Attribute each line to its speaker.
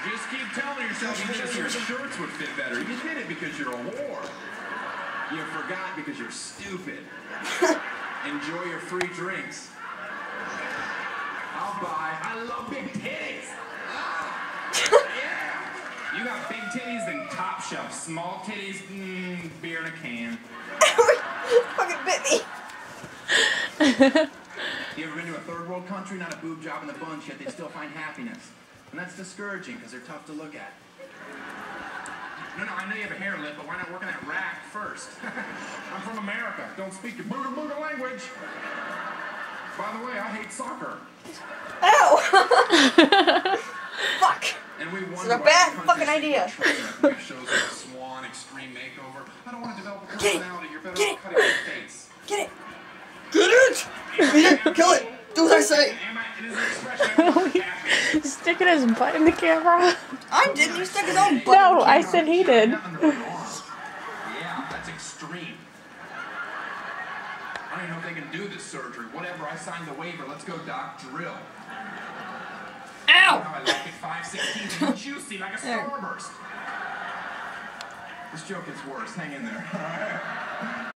Speaker 1: Just keep telling yourself your shorts would fit better. You did it because you're a whore. You forgot because you're stupid. Enjoy your free drinks. I'll buy. I love big titties. Yeah. You got big titties, then top shelf. Small titties, beer in a can.
Speaker 2: Fucking bit me.
Speaker 1: You ever been to a third world country? Not a boob job in the bunch, yet they still find happiness. And that's discouraging because they're tough to look at. No, I know you have a hair lip, but why not work on that rack first? I'm from America. Don't speak your booger booger language. By the way, I hate soccer.
Speaker 2: Ow! Fuck.
Speaker 1: And we
Speaker 2: This is a bad fucking idea.
Speaker 1: Shows like Swan Extreme Makeover. I don't want to develop a personality. You're better off cutting your face.
Speaker 2: Get it! Get it! Beat it! Kill it! Do what I say!
Speaker 3: Sticking his butt in the camera.
Speaker 2: I didn't. You stuck his own butt.
Speaker 3: No, I said he did.
Speaker 1: Yeah, that's extreme. I don't even know if they can do this surgery. Whatever, I signed the waiver. Let's go, Doc. Drill.
Speaker 2: Ow!
Speaker 1: I like it 5/16 and juicy like a starburst. This joke gets worse. Hang in there.